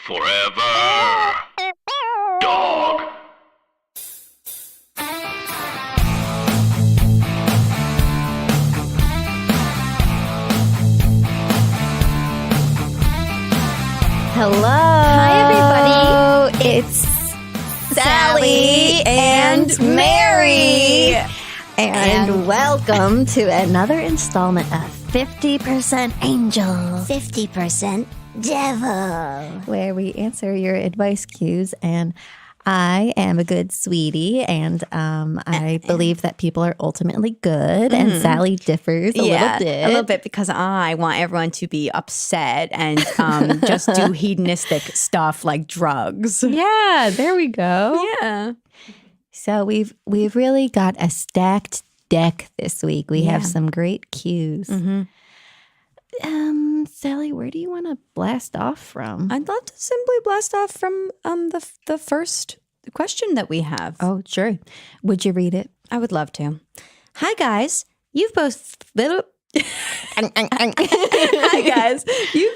Forever. Dog. Hello. Hi, everybody. It's Sally and Mary. And welcome to another installment of 50% Angel, 50% devil. where we answer your advice cues. And I am a good sweetie, and I believe that people are ultimately good, and Sally differs a little bit. because I want everyone to be upset and just do hedonistic stuff like drugs. Yeah, there we go. Yeah. So we've really got a stacked deck this week. We have some great cues. Sally, where do you want to blast off from? I'd love to simply blast off from the first question that we have. Oh, sure. Would you read it? I would love to. Hi, guys. You've both Hi, guys.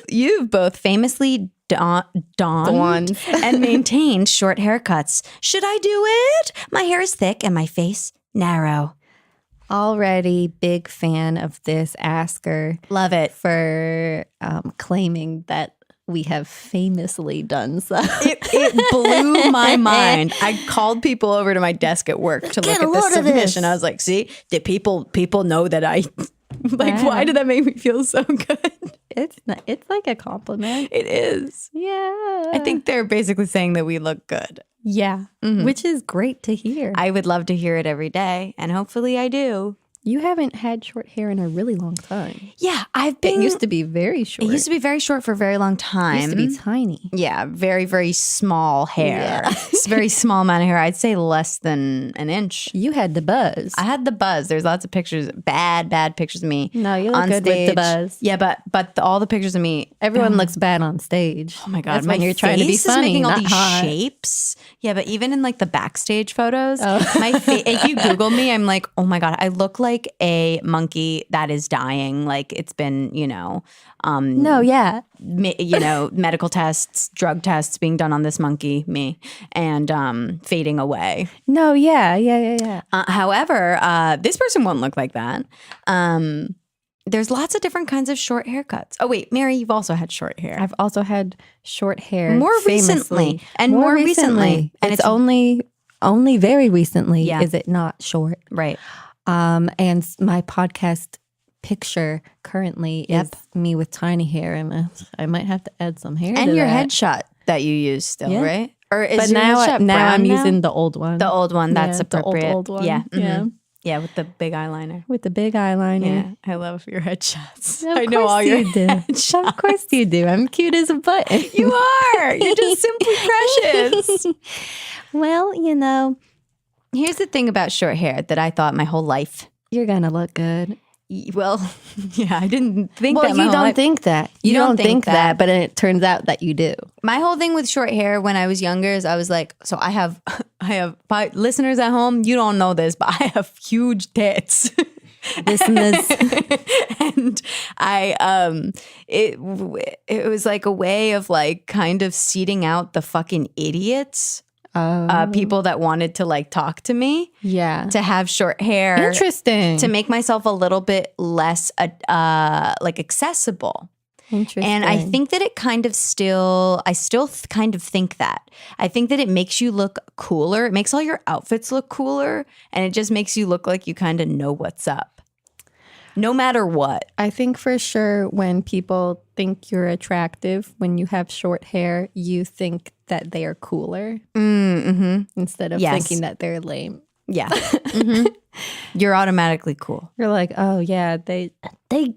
You've both famously donned and maintained short haircuts. Should I do it? My hair is thick and my face narrow. Already big fan of this asker. Love it. For claiming that we have famously done so. It blew my mind. I called people over to my desk at work to look at the submission. I was like, see, did people know that I like, why did that make me feel so good? It's like a compliment. It is. Yeah. I think they're basically saying that we look good. Yeah. Which is great to hear. I would love to hear it every day, and hopefully I do. You haven't had short hair in a really long time. Yeah, I've been. It used to be very short. It used to be very short for a very long time. It used to be tiny. Yeah, very, very small hair. Yeah. It's a very small amount of hair. I'd say less than an inch. You had the buzz. I had the buzz. There's lots of pictures, bad pictures of me. No, you look on good stage. with the buzz. Yeah, but all the pictures of me. Everyone looks bad on stage. Oh my God, That's my when you're trying to be face is funny, making all not these hot. shapes. Yeah, but even in like the backstage photos, my face. If you Google me, I'm like, oh my God, I look like a monkey that is dying. Like it's been, medical tests, drug tests being done on this monkey, me, and fading away. No, yeah. However, this person won't look like that. There's lots of different kinds of short haircuts. Oh wait, Mary, you've also had short hair. I've also had short hair More famously. recently. And it's only very recently is it not short. Right. And my podcast picture currently is me with tiny hair, and I might have to add some hair And to your that. headshot that you use still, right? Or is But your headshot now brown I'm now? using the old one. The old one, that's appropriate. The old one. Yeah. Yeah. Yeah, with the big eyeliner. With the big eyeliner. Yeah, I love your headshots. Of I know course all your you do. headshots. Of course you do. I'm cute as a button. You are. You're just simply precious. Well, Here's the thing about short hair that I thought my whole life. you're gonna look good. Well, yeah, I didn't think Well, that. My you whole don't life. think that. You don't think that, but it turns out that you do. My whole thing with short hair when I was younger is I was like, so I have listeners at home. You don't know this, but I have huge tits. Listeners. And it was like a way of like kind of seeding out the fucking idiots. People that wanted to like talk to me. Yeah. To have short hair. Interesting. To make myself a little bit less like accessible. Interesting. And I think that I still kind of think that. I think that it makes you look cooler. It makes all your outfits look cooler. And it just makes you look like you kind of know what's up. No matter what. I think for sure when people think you're attractive, when you have short hair, you think that they are cooler instead of thinking that they're lame. Yeah. You're automatically cool. You're like, oh yeah, they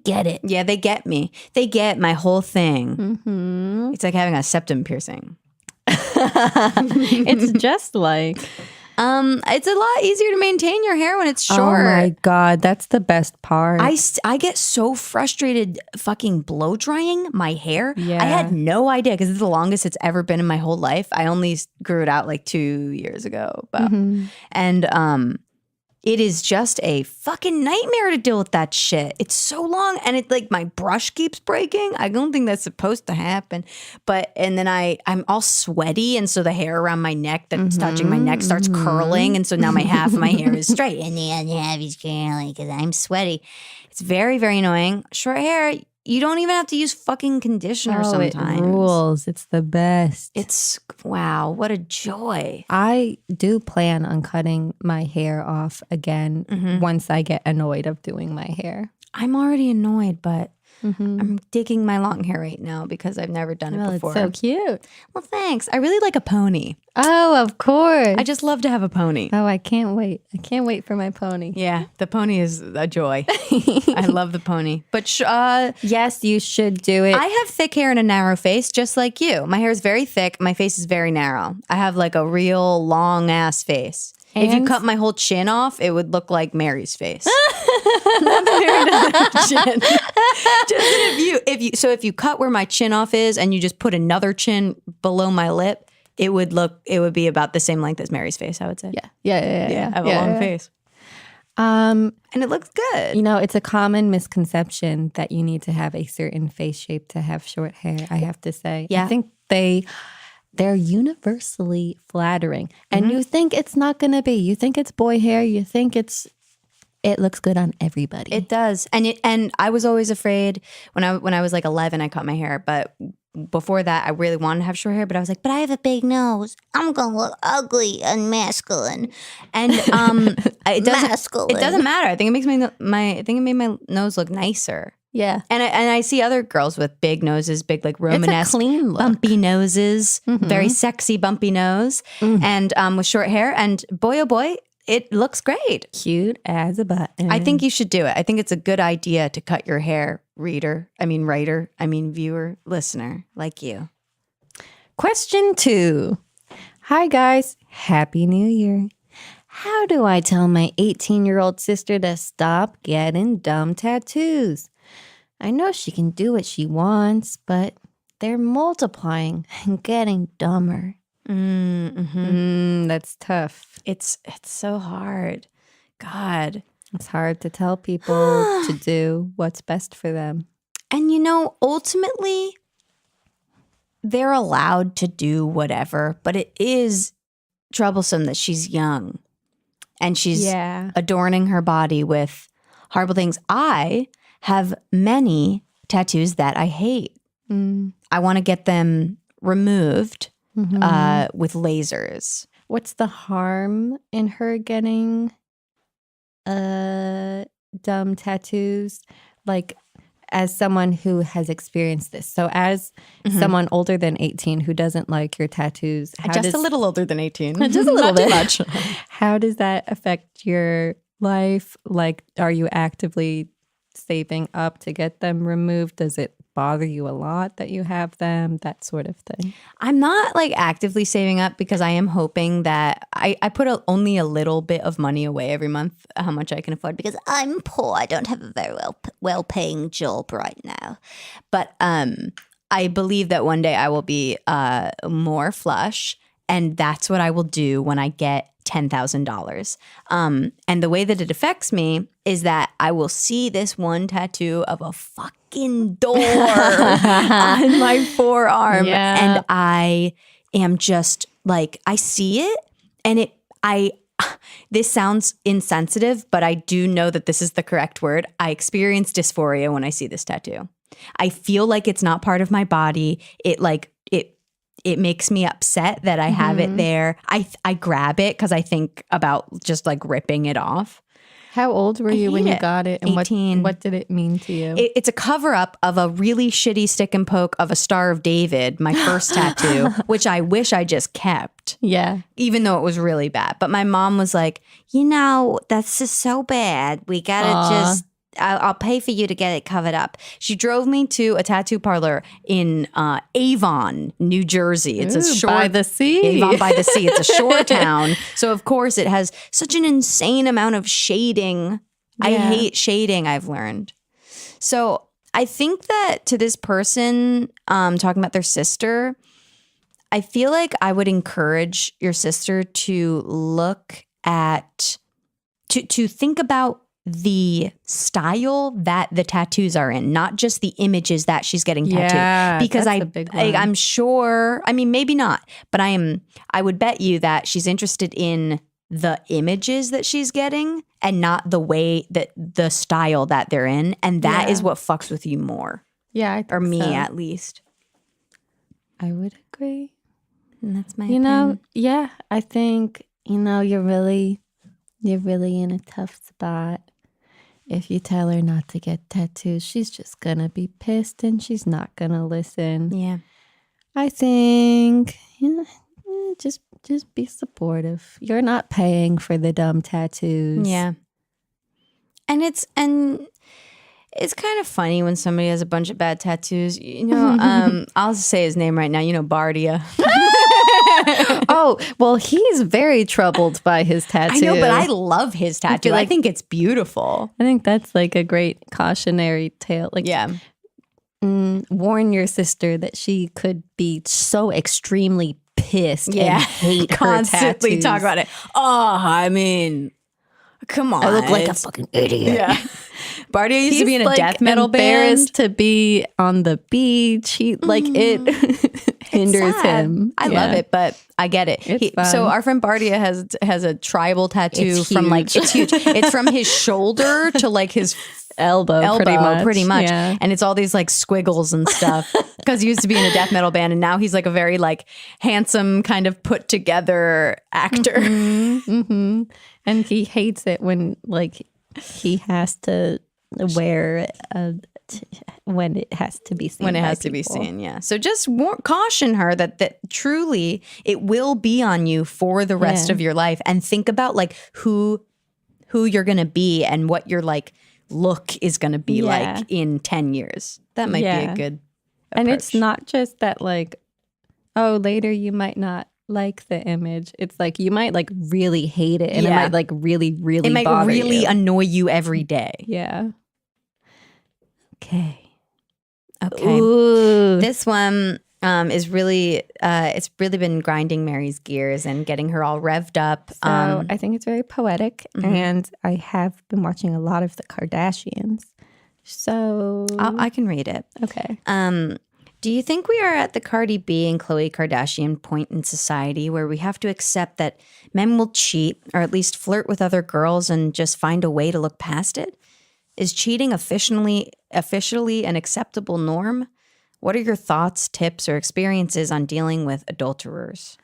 get it. Yeah, they get me. They get my whole thing. It's like having a septum piercing. It's just like... It's a lot easier to maintain your hair when it's short. Oh my God, that's the best part. I get so frustrated fucking blow drying my hair. Yeah. I had no idea because it's the longest it's ever been in my whole life. I only grew it out like 2 years ago. And It is just a fucking nightmare to deal with that shit. It's so long and it like my brush keeps breaking. I don't think that's supposed to happen. And then I'm all sweaty and so the hair around my neck that's touching my neck starts curling and so now half of my hair is straight and the other half is curly because I'm sweaty. It's very, very annoying. Short hair, you don't even have to use fucking conditioner sometimes. It rules. It's the best. It's wow, what a joy. I do plan on cutting my hair off again once I get annoyed of doing my hair. I'm already annoyed, but I'm digging my long hair right now because I've never done it before. It's so cute. Well, thanks. I really like a pony. Oh, of course. I just love to have a pony. Oh, I can't wait. I can't wait for my pony. Yeah, the pony is a joy. I love the pony. But yes, you should do it. I have thick hair and a narrow face, just like you. My hair is very thick. My face is very narrow. I have like a real long ass face. If you cut my whole chin off, it would look like Mary's face. Not that Mary doesn't have a chin. Just if you cut where my chin off is and you just put another chin below my lip, it would be about the same length as Mary's face, I would say. Yeah. I have a long face. And it looks good. You know, it's a common misconception that you need to have a certain face shape to have short hair, I have to say. Yeah. I think they're universally flattering. And you think it's not going to be. You think it's boy hair. You think it looks good on everybody. It does. And I was always afraid when I was like 11, I cut my hair. But before that, I really wanted to have short hair. But I was like, but I have a big nose. I'm going to look ugly and masculine. And it doesn't matter. I think it makes I think it made my nose look nicer. Yeah. And I see other girls with big noses, big like Romanesque, it's a clean look. bumpy noses, very sexy bumpy nose, and with short hair. And boy, oh boy, it looks great. Cute as a button. I think you should do it. I think it's a good idea to cut your hair, writer, viewer, listener, like you. Question 2. Hi, guys. Happy New Year. How do I tell my 18-year-old sister to stop getting dumb tattoos? I know she can do what she wants, but they're multiplying and getting dumber. That's tough. It's so hard. God. It's hard to tell people to do what's best for them. And ultimately, they're allowed to do whatever, but it is troublesome that she's young and she's adorning her body with horrible things. I have many tattoos that I hate. I want to get them removed with lasers. What's the harm in her getting dumb tattoos? Like, as someone who has experienced this. So as someone older than 18 who doesn't like your tattoos. A little older than 18. Just a little bit. Not too much. How does that affect your life? Like, are you actively saving up to get them removed? Does it bother you a lot that you have them? That sort of thing. I'm not like actively saving up because I am hoping that I put only a little bit of money away every month, how much I can afford, because I'm poor. I don't have a very well-paying job right now. But I believe that one day I will be more flush, and that's what I will do when I get $10,000. And the way that it affects me is that I will see this one tattoo of a fucking door on my forearm. Yeah. And I am just like, I see it and this sounds insensitive, but I do know that this is the correct word. I experience dysphoria when I see this tattoo. I feel like it's not part of my body. It makes me upset that I have it there. I grab it because I think about just like ripping it off. How old were you when you got it? And 18. What did it mean to you? It's a cover up of a really shitty stick and poke of a Star of David, my first tattoo, which I wish I just kept. Yeah. Even though it was really bad. But my mom was like, that's just so bad. We gotta I'll pay for you to get it covered up. She drove me to a tattoo parlor in Avon, New Jersey. It's a shore by the sea. Avon by the sea. It's a shore town. So of course it has such an insane amount of shading. Yeah. I hate shading, I've learned. So I think that to this person talking about their sister, I feel like I would encourage your sister to look at to think about the style that the tattoos are in, not just the images that she's getting tattooed. Yeah, Because that's a big one. I'm sure, I mean, maybe not, but I would bet you that she's interested in the images that she's getting and not the way that the style that they're in. And that is what fucks with you more. Yeah, I think Or me so. at least. I would agree. And that's my You opinion. know, yeah, I think, you're really in a tough spot. If you tell her not to get tattoos, she's just gonna be pissed and she's not gonna listen. Yeah. I think, just be supportive. You're not paying for the dumb tattoos. Yeah. And it's kind of funny when somebody has a bunch of bad tattoos. I'll just say his name right now. Bardia. Oh, well, he's very troubled by his tattoo. I know, but I love his tattoo. I think it's beautiful. I think that's like a great cautionary tale. Like, Yeah. Warn your sister that she could be so extremely pissed Yeah. and hate Constantly her tattoos. talk about it. Oh, I mean, come on. I look like a fucking idiot. Yeah. Bardia used to be in a He's, death metal embarrassed band. to be on the beach. It hinders Sad. him. I love it, but I get it. It's fun. So our friend Bardia has a tribal tattoo It's from huge. it's huge. It's from his shoulder to like his elbow, pretty much. Yeah. And it's all these like squiggles and stuff because he used to be in a death metal band and now he's like a very like handsome kind of put together actor. Mm-hmm. And he hates it when like he has to wear when it has to be seen. When it by has to be people. seen, yeah. So just caution her that truly it will be on you for the rest Yeah. of your life, and think about like who you're gonna be and what your like look is gonna be Yeah. like in 10 years. That might be Yeah. a good And it's approach. not just that like, oh, later you might not like the image. It's like you might like really hate it, and it Yeah. might like really it might bother really you. annoy you every day. Yeah. Okay. Okay. Ooh. This one is really it's really been grinding Mary's gears and getting her all revved up. So I think it's very poetic, Mhm. and I have been watching a lot of the Kardashians. So I can read it. okay. Do you think we are at the Cardi B and Khloe Kardashian point in society where we have to accept that men will cheat or at least flirt with other girls and just find a way to look past it? Is cheating officially an acceptable norm? What are your thoughts, tips, or experiences on dealing with adulterers?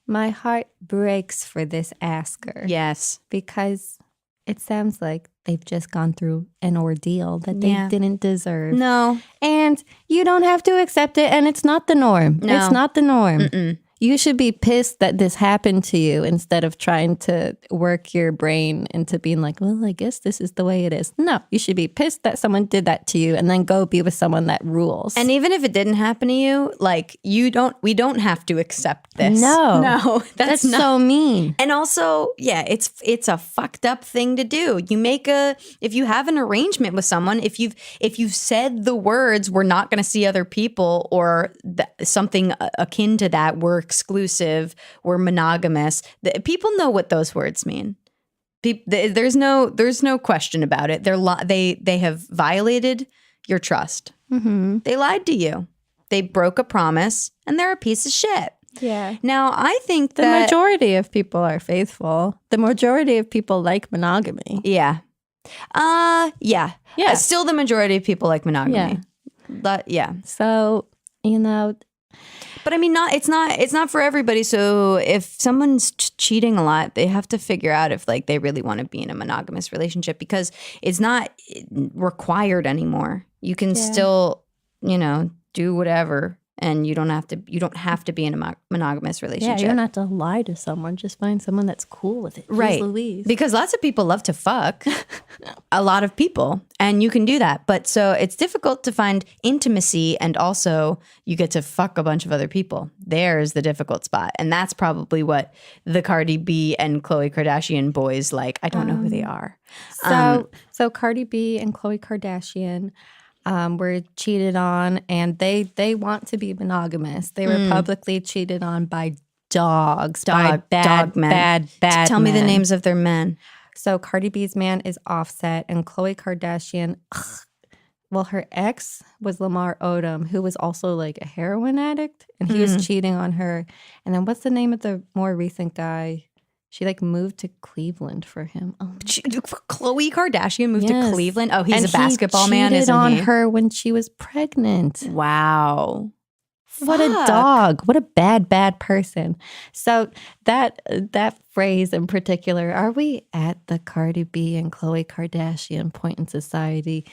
My heart breaks for this asker. Yes. Because it sounds like they've just gone through an ordeal that they Yeah. didn't deserve. No. And you don't have to accept it, and it's not the norm. No. It's not the norm. Mm-mm. You should be pissed that this happened to you instead of trying to work your brain into being like, well, I guess this is the way it is. No, you should be pissed that someone did that to you and then go be with someone that rules. And even if it didn't happen to you, like we don't have to accept this. No. No. that's not so mean. And also, yeah, it's a fucked up thing to do. If you have an arrangement with someone, if you've said the words, we're not going to see other people, or something akin to that, we're exclusive, we're monogamous. People know what those words mean. There's no question about it. They have violated your trust. Mm-hmm. They lied to you. They broke a promise, and they're a piece of shit. Yeah. Now, I think The that majority of people are faithful. The majority of people like monogamy. yeah. Yeah. Yeah. Still the majority of people like monogamy. Yeah. But yeah. So, But I mean it's not for everybody. So if someone's cheating a lot, they have to figure out if like they really want to be in a monogamous relationship, because it's not required anymore. You can still, do whatever, and you don't have to be in a monogamous yeah, relationship. you don't have to lie to someone. Just find someone that's cool with it. Jeez Right. Louise. Because lots of people love to fuck. A lot of people. And you can do that. But so it's difficult to find intimacy, and also you get to fuck a bunch of other people. There's the difficult spot. And that's probably what the Cardi B and Khloe Kardashian boys like. I don't know who they are. So Cardi B and Khloe Kardashian were cheated on, and they want to be monogamous. They were publicly cheated on by dogs, by bad dog men. bad Tell me the men. names of their men. So Cardi B's man is Offset, and Khloe Kardashian, well, her ex was Lamar Odom, who was also like a heroin addict, and he was cheating on her. And then what's the name of the more recent guy? She like moved to Cleveland for him. Oh, Khloe Kardashian moved to Yes. Cleveland. Oh, he's and a basketball he man, cheated isn't on he? her when she was pregnant. Wow. What a Fuck. dog. What a bad person. So that phrase in particular, are we at the Cardi B and Khloe Kardashian point in society,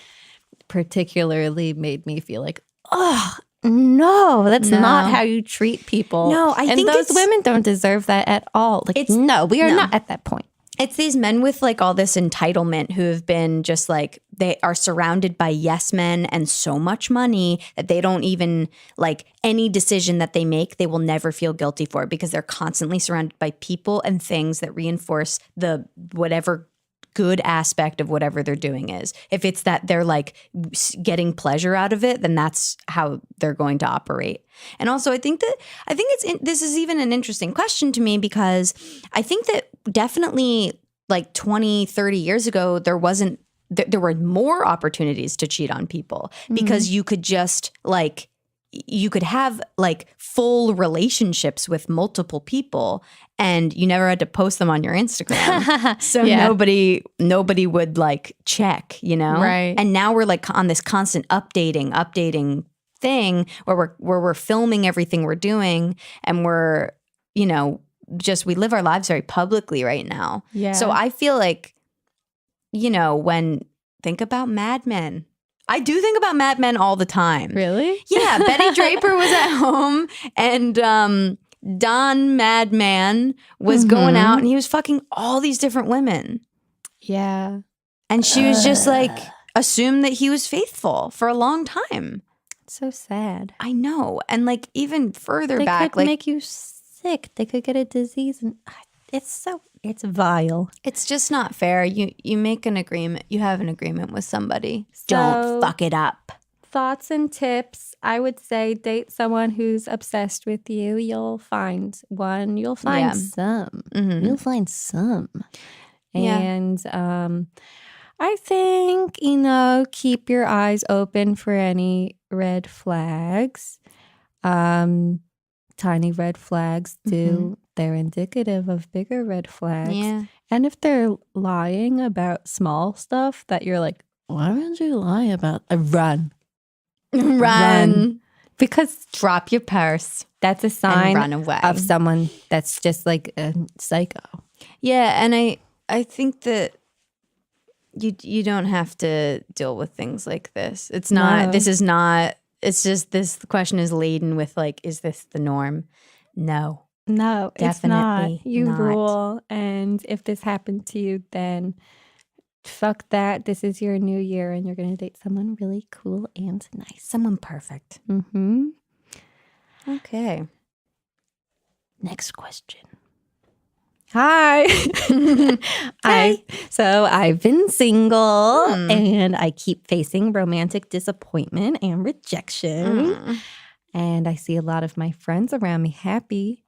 particularly made me feel like, oh, no, that's No. not how you treat people. No, I and think those it's- women don't deserve that at all. Like, no, we are not at that point. It's these men with like all this entitlement who have been just like, they are surrounded by yes men and so much money that they don't even like any decision that they make, they will never feel guilty for because they're constantly surrounded by people and things that reinforce the whatever good aspect of whatever they're doing is. If it's that they're like getting pleasure out of it, then that's how they're going to operate. And also I think this is even an interesting question to me because I think that definitely like 20, 30 years ago, there were more opportunities to cheat on people because you could just like, you could have like full relationships with multiple people and you never had to post them on your Instagram. So Yeah. nobody would like check, you know? Right. And now we're like on this constant updating thing where we're filming everything we're doing and we're, you know, just we live our lives very publicly right now. Yeah. So I feel like, you know, think about Mad Men. I do think about Mad Men all the time. Really? Yeah, Betty Draper was at home and Don Madman was going out and he was fucking all these different women. Yeah. And she was just like, assumed that he was faithful for a long time. So sad. I know. And like even further They back, could like make you sick. They could get a disease, and it's vile. it's just not fair. You make an agreement. You have an agreement with somebody. So- Don't fuck it up. Thoughts and tips. I would say date someone who's obsessed with you. You'll find one. You'll find Yeah. some. Mhm. You'll find some. Yeah. And I think, you know, keep your eyes open for any red flags. Tiny red flags do. They're indicative of bigger red flags. Yeah. And if they're lying about small stuff that you're like, why would you lie about? Run. Run. Because Drop your purse that's a and sign run away. of someone that's just like a psycho. Yeah, and I think that you don't have to deal with things like this. It's not. No. This is not. It's just this question is laden with like, is this the norm? No. No, it's Definitely not. You not. rule. And if this happened to you, then fuck that. This is your new year and you're going to date someone really cool and nice. Someone perfect. Mm-hmm. Okay. Next question. Hi. I've been single and I keep facing romantic disappointment and rejection. And I see a lot of my friends around me happy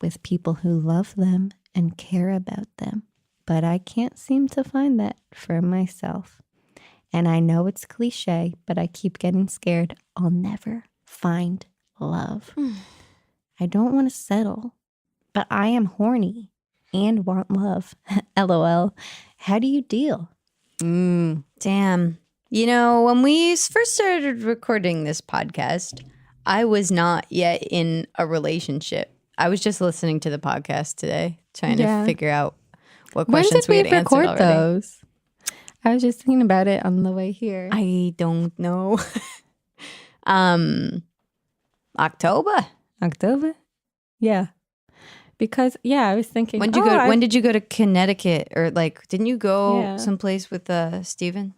with people who love them and care about them. But I can't seem to find that for myself. And I know it's cliche, but I keep getting scared I'll never find love. I don't want to settle, but I am horny and want love. LOL. How do you deal? Damn. You know, when we first started recording this podcast, I was not yet in a relationship. I was just listening to the podcast today, trying to figure out what When questions did we we had answered record already. those? I was just thinking about it on the way here. I don't know. October. October? Yeah. Because, I was thinking. When did you go to Connecticut? Or like, didn't you go Yeah. someplace with Steven?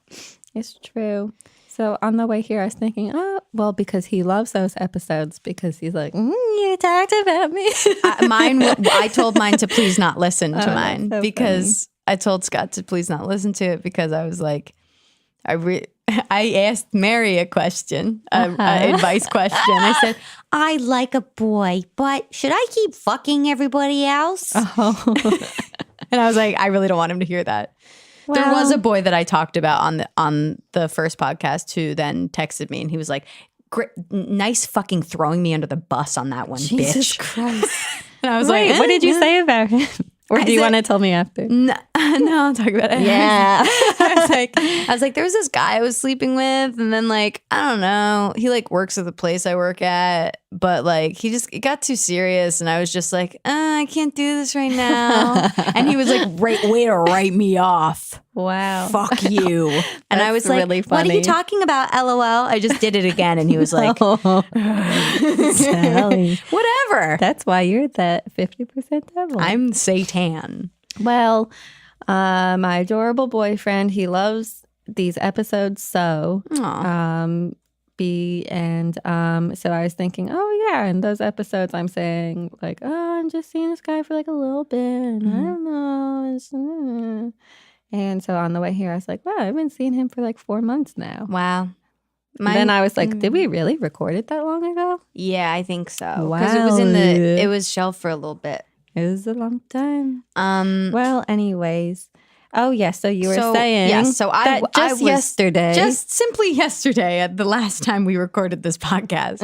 It's true. So on the way here, I was thinking, because he loves those episodes because he's like, you talked about me. I told mine to please not listen to Oh, mine that's so because I told Scott to please not listen to it because I was like, I asked Mary a question, an advice question. I said, I like a boy, but should I keep fucking everybody else? Oh. And I was like, I really don't want him to hear that. There was a boy that I talked about on the first podcast who then texted me and he was like, "Great, nice fucking throwing me under the bus on that one, Jesus bitch." Christ. And I was Wait, like, what did you say about him? Or do you want to tell me after? No, I'll talk about it. Yeah. I was like, there was this guy I was sleeping with, and then like, I don't know, he like works at the place I work at, but like it got too serious, and I was just like, I can't do this right now. And he was like, way to write me off. Wow. Fuck you. And I was like, really what are funny. you talking about? LOL. I just did it again, and he was like, Sally. whatever. That's why you're that 50% devil. I'm Satan. Well, my adorable boyfriend, he loves these episodes so. Aw. So I was thinking, oh yeah, in those episodes I'm saying like, oh, I'm just seeing this guy for like a little bit. And I don't know. And so on the way here, I was like, wow, I've been seeing him for like 4 months now. Wow. Then I was like, did we really record it that long ago? Yeah, I think so. Wow. Because it was shelved for a little bit. It was a long time. Well, anyways. Oh, yeah. So you were saying yesterday. Just simply yesterday, at the last time we recorded this podcast,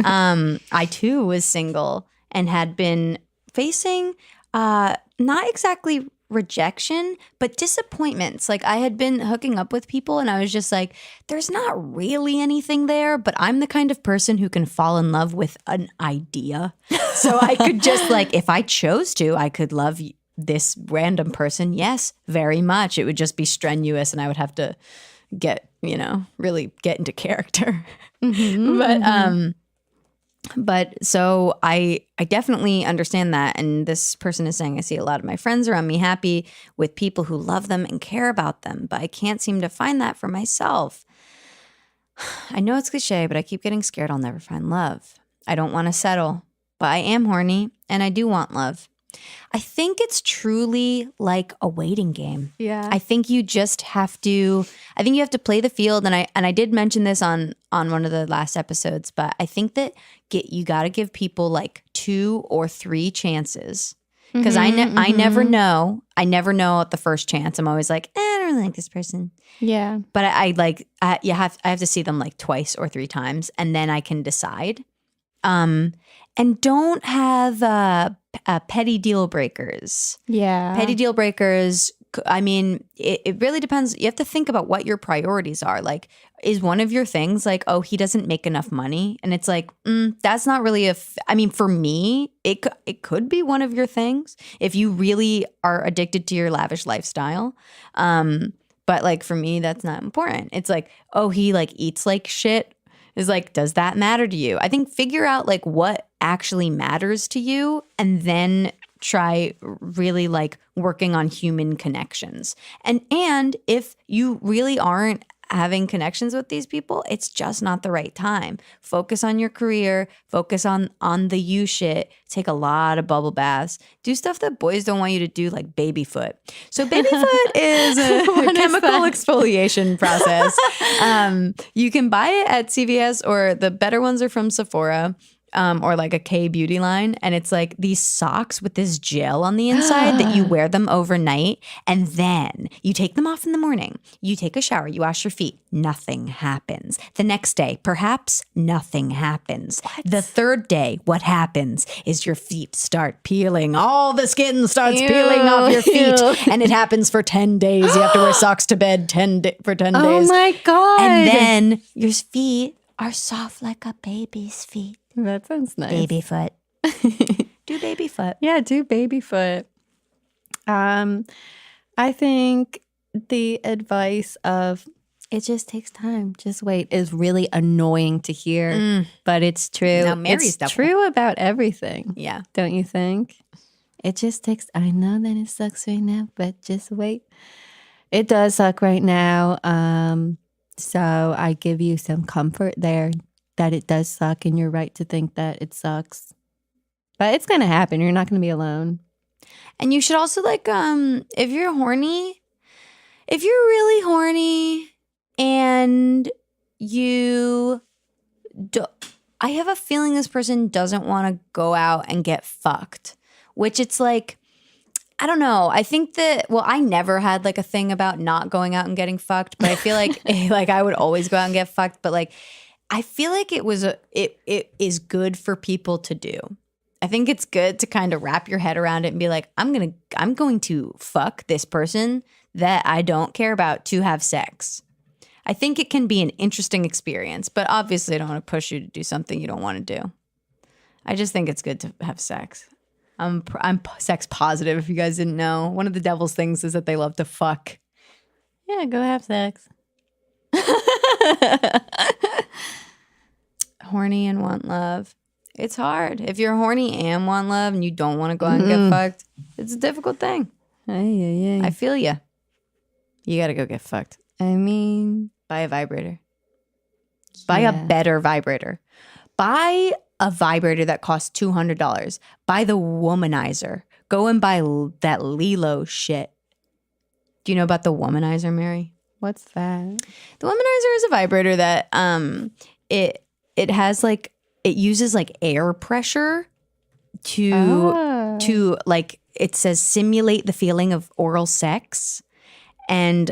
I too was single and had been facing not exactly rejection, but disappointments. Like I had been hooking up with people and I was just like, there's not really anything there, but I'm the kind of person who can fall in love with an idea. So I could just like, if I chose to, I could love this random person. Yes, very much. It would just be strenuous and I would have to really get into character. But so I definitely understand that. And this person is saying, I see a lot of my friends around me happy with people who love them and care about them, but I can't seem to find that for myself. I know it's cliche, but I keep getting scared I'll never find love. I don't want to settle, but I am horny and I do want love. I think it's truly like a waiting game. Yeah. I think you just have to play the field. And I did mention this on one of the last episodes, but I think that you got to give people like 2 or 3 chances. Because I never know. I never know at the first chance. I'm always like, I don't really like this person. Yeah. But I have to see them like twice or 3 times and then I can decide. And don't have petty deal breakers. Yeah. Petty deal breakers, I mean, it really depends. You have to think about what your priorities are. Like, is one of your things like, oh, he doesn't make enough money? And it's like, that's not really for me, it could be one of your things if you really are addicted to your lavish lifestyle. But like for me, that's not important. It's like, oh, he like eats like shit. Is like, does that matter to you? I think figure out like what actually matters to you and then try really like working on human connections. And if you really aren't having connections with these people, it's just not the right time. Focus on your career, focus on the you shit, take a lot of bubble baths, do stuff that boys don't want you to do, like baby foot. So baby foot is a chemical exfoliation process. You can buy it at CVS or the better ones are from Sephora. Or like a K beauty line. And it's like these socks with this gel on the inside that you wear them overnight. And then you take them off in the morning. You take a shower, you wash your feet. Nothing happens. The next day, perhaps nothing happens. The third day, what happens is your feet start peeling. All the skin starts peeling off your feet. And it happens for 10 days. You have to wear socks to bed for 10 days. Oh my God. And then your feet are soft like a baby's feet. That sounds nice. Baby foot. Do baby foot. Yeah, do baby foot. I think the advice of it just takes time, just wait is really annoying to hear, but it's true. Now Mary's it's double. true about everything. Yeah. Don't you think? It just takes, I know that it sucks right now, but just wait. It does suck right now. So I give you some comfort there that it does suck and you're right to think that it sucks. But it's going to happen. You're not going to be alone. And you should also like, if you're really horny and I have a feeling this person doesn't want to go out and get fucked, which it's like, I don't know. I think that, well, I never had like a thing about not going out and getting fucked, but I feel like like I would always go out and get fucked. But like, I feel like it is good for people to do. I think it's good to kind of wrap your head around it and be like, I'm going to fuck this person that I don't care about to have sex. I think it can be an interesting experience, but obviously I don't want to push you to do something you don't want to do. I just think it's good to have sex. I'm sex positive, if you guys didn't know. One of the devil's things is that they love to fuck. Yeah, go have sex. Horny and want love. It's hard. If you're horny and want love and you don't want to go out and get fucked, it's a difficult thing. I feel you. You got to go get fucked. I mean, Buy a vibrator. Buy a better vibrator. Buy a vibrator that costs $200. Buy the womanizer. Go and buy that Lilo shit. Do you know about the womanizer, Mary? what's that? The womanizer is a vibrator that it has like, it uses like air pressure to like, it says simulate the feeling of oral sex. And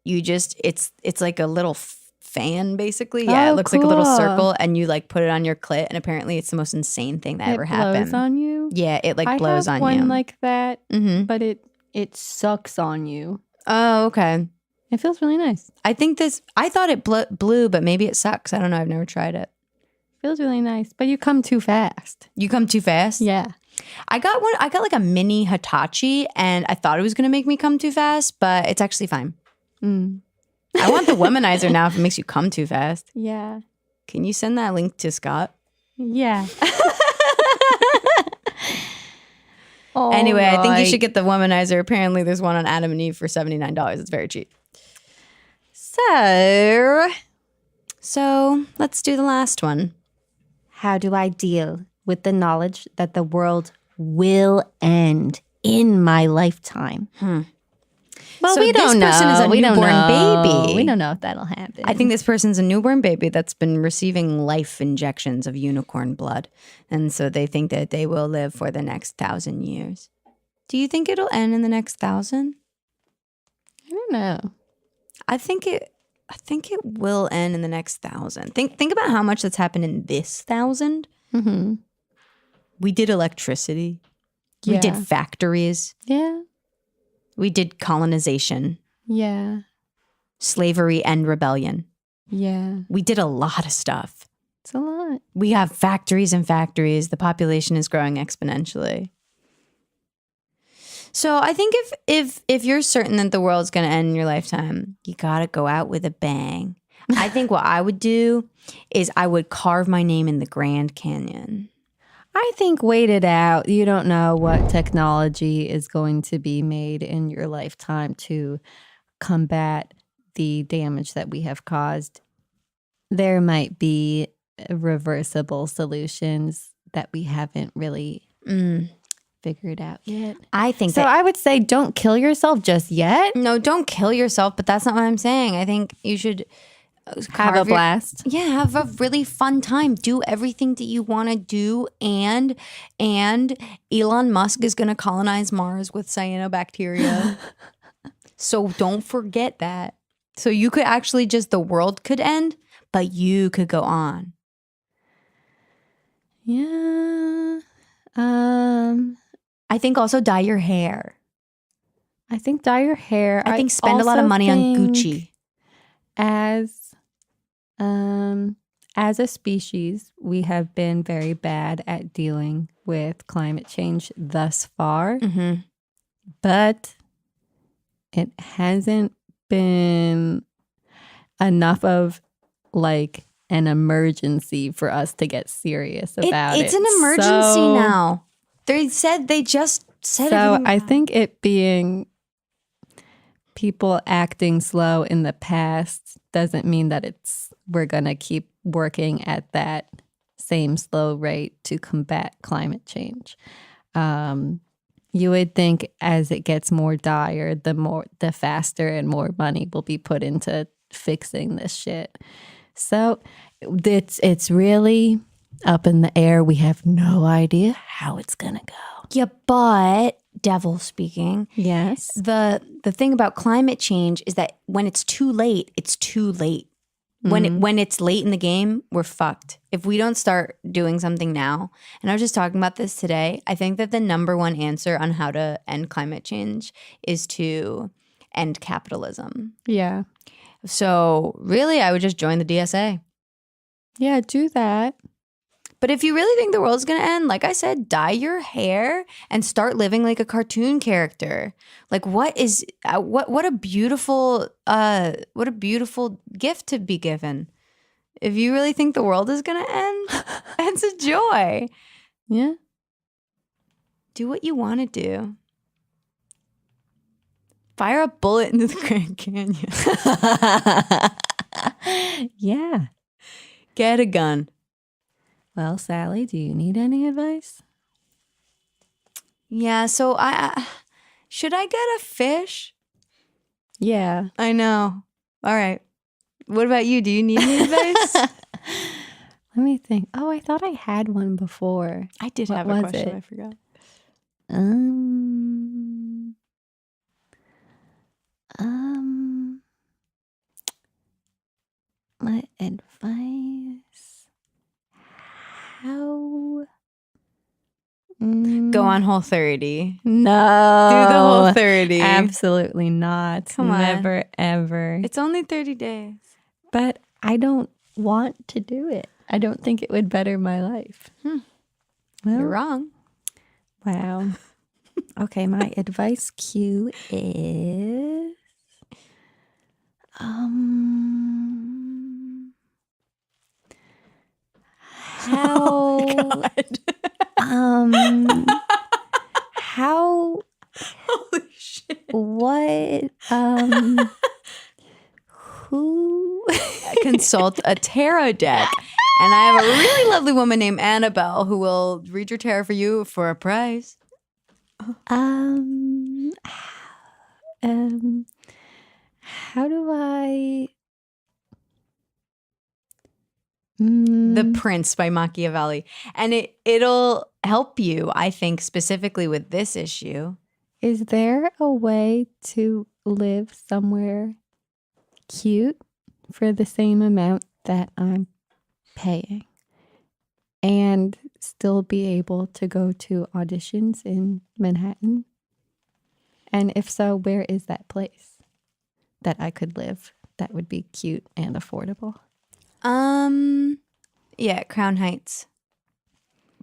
you just, it's like a little fan basically. Yeah, it looks like a little circle, and you like put it on your clit, and apparently it's the most insane thing that ever happened. It blows on you? Yeah, it like blows on you. I have one like that, Mm-hmm. but it sucks on you. Oh, okay. It feels really nice. I thought it blew, but maybe it sucks. I don't know. I've never tried it. Feels really nice, but you come too fast. You come too fast? Yeah. I got like a mini Hitachi, and I thought it was going to make me come too fast, but it's actually fine. I want the womanizer now if it makes you come too fast. Yeah. Can you send that link to Scott? Yeah. Anyway, I think you should get the womanizer. Apparently there's one on Adam and Eve for $79. It's very cheap. So let's do the last one. How do I deal with the knowledge that the world will end in my lifetime? Well, So we don't this know. person is a we don't newborn know. baby. We don't know if that'll happen. I think this person's a newborn baby that's been receiving life injections of unicorn blood. And so they think that they will live for the next 1,000 years. Do you think it'll end in the next 1,000? I don't know. I think it will end in the next 1,000. Think about how much that's happened in this 1,000. Mm-hmm. We did electricity. We Yeah. did factories. Yeah. We did colonization, Yeah. slavery, and rebellion. Yeah. We did a lot of stuff. It's a lot. We have factories and factories. The population is growing exponentially. So I think if you're certain that the world's going to end in your lifetime, you got to go out with a bang. I think what I would do is I would carve my name in the Grand Canyon. I think wait it out. You don't know what technology is going to be made in your lifetime to combat the damage that we have caused. There might be reversible solutions that we haven't really figured out yet. I think So I would say don't kill yourself just yet. no, don't kill yourself, but that's not what I'm saying. I think you should Have a blast. Yeah, have a really fun time. Do everything that you want to do, and Elon Musk is going to colonize Mars with cyanobacteria. So don't forget that. So you could actually the world could end, but you could go on. Yeah. I think also dye your hair. I think dye your hair. I think spend a lot of also money on think Gucci. As a species, we have been very bad at dealing with climate change thus far, but it hasn't been enough of like an emergency for us to get serious about it. It's an emergency now. They just said So everything I now. think it being people acting slow in the past doesn't mean that we're going to keep working at that same slow rate to combat climate change. You would think as it gets more dire, the faster and more money will be put into fixing this shit. So it's really up in the air. We have no idea how it's going to go. Yeah, but devil speaking. Yes. The thing about climate change is that when it's too late, it's too late. When it's late in the game, we're fucked. If we don't start doing something now, and I was just talking about this today, I think that the number one answer on how to end climate change is to end capitalism. Yeah. So really, I would just join the DSA. Yeah, do that. But if you really think the world's gonna end, like I said, dye your hair and start living like a cartoon character. Like, what a beautiful gift to be given. If you really think the world is gonna end, it's a joy. Yeah. Do what you want to do. Fire a bullet into the Grand Canyon. Yeah. Get a gun. Well, Sally, do you need any advice? Yeah, so I should I get a fish? Yeah. I know. All right. What about you? Do you need any advice? Let me think. Oh, I thought I had one before. I did What have a was question. it? I forgot. My advice. How? Go on Whole 30. No. Do the Whole 30. Absolutely not. Come on. Never, ever. It's only 30 days. But I don't want to do it. I don't think it would better my life. Well, You're wrong. wow. Okay, my advice cue is how how Holy shit. what who Consult a tarot deck. And I have a really lovely woman named Annabelle who will read your tarot for you for a price. How do I The Prince by Machiavelli. And it'll help you, I think, specifically with this issue. is there a way to live somewhere cute for the same amount that I'm paying and still be able to go to auditions in Manhattan? And if so, where is that place that I could live that would be cute and affordable? Yeah, Crown Heights.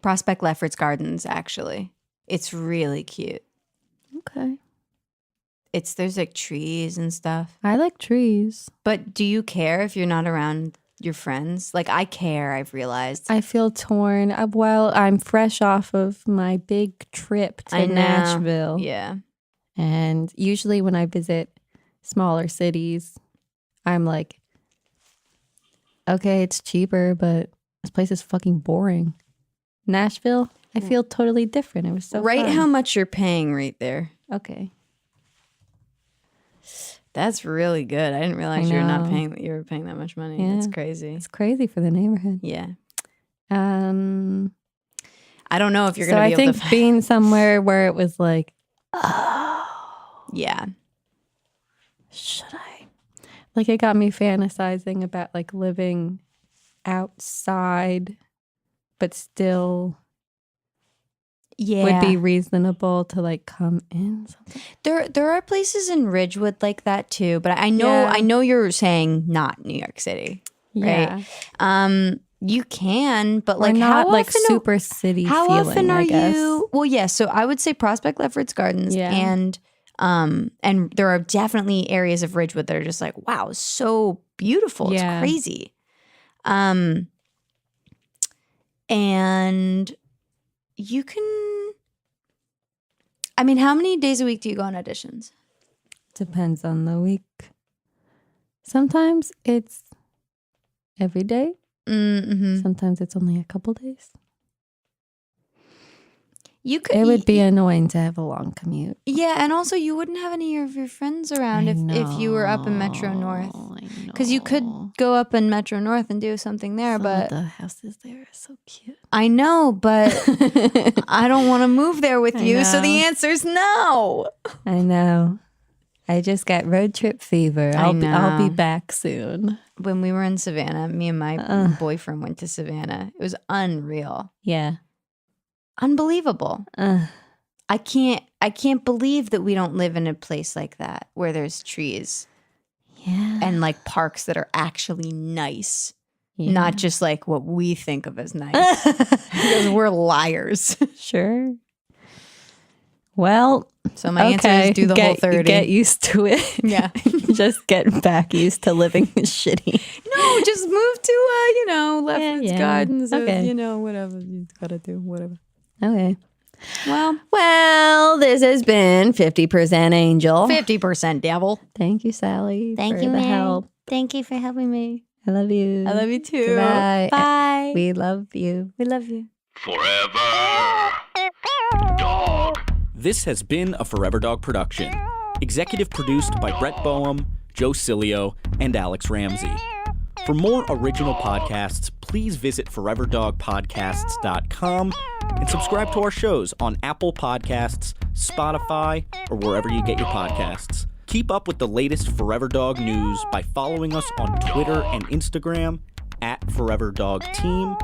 Prospect Lefferts Gardens, actually. It's really cute. Okay. There's like trees and stuff. I like trees. But do you care if you're not around your friends? Like, I care, I've realized. I feel torn. Well, I'm fresh off of my big trip to I know. Nashville. Yeah. And usually when I visit smaller cities, I'm like, okay, it's cheaper, but this place is fucking boring. Nashville, I feel totally different. It was so Write fun. how much you're paying right there. Okay. That's really good. I didn't realize I you know. were paying that much money. Yeah. That's crazy. It's crazy for the neighborhood. Yeah. Um, I don't know if you're so going to I be think able to find. being somewhere where it was like, Yeah. should I? Like, it got me fantasizing about like living outside, but still Yeah. would be reasonable to like come in. Something. There are places in Ridgewood like that too, but I Yeah. know you're saying not New York City. Yeah. Right? You can, but like Or not how like often super city how feeling, often are I guess. you? Well, yeah. So I would say Prospect Lefferts Gardens, Yeah. and there are definitely areas of Ridgewood that are just like, wow, so beautiful. Yeah. It's crazy. And you can. I mean, how many days a week do you go on auditions? Depends on the week. Sometimes it's every day. Mm-hmm. Sometimes it's only a couple days. You could. It would be annoying to have a long commute. Yeah, and also you wouldn't have any of your friends around if you were up in Metro North. I Because you could go up in Metro North and do something there, but the houses there are so cute. I know, but I don't want to move there with I you. So know. the answer is no. I know. I just got road trip fever. I'll be know. back soon. When we were in Savannah, me and my boyfriend went to Savannah. It was unreal. Yeah. Unbelievable. I can't believe that we don't live in a place like that where there's trees Yeah. and like parks that are actually nice. Yeah. Not just like what we think of as nice. Because we're liars. Sure. Well, So my answer is do the whole 30. Get used to it. Yeah. Just get back used to living shitty. No, just move to Lefferts yeah. Gardens or, Okay. whatever you gotta do, whatever. Okay. Well, This has been 50% Angel. 50% devil. Thank you, Sally. Thank for you, the Mary. help. Thank you for helping me. I love you. I love you too. Goodbye. Bye. We love you. We love you. Forever Dog. This has been a Forever Dog production. Executive produced by Brett Boehm, Joe Cilio, and Alex Ramsey. For more original podcasts, please visit foreverdogpodcasts.com and subscribe to our shows on Apple Podcasts, Spotify, or wherever you get your podcasts. Keep up with the latest Forever Dog news by following us on Twitter and Instagram @ForeverDogTeam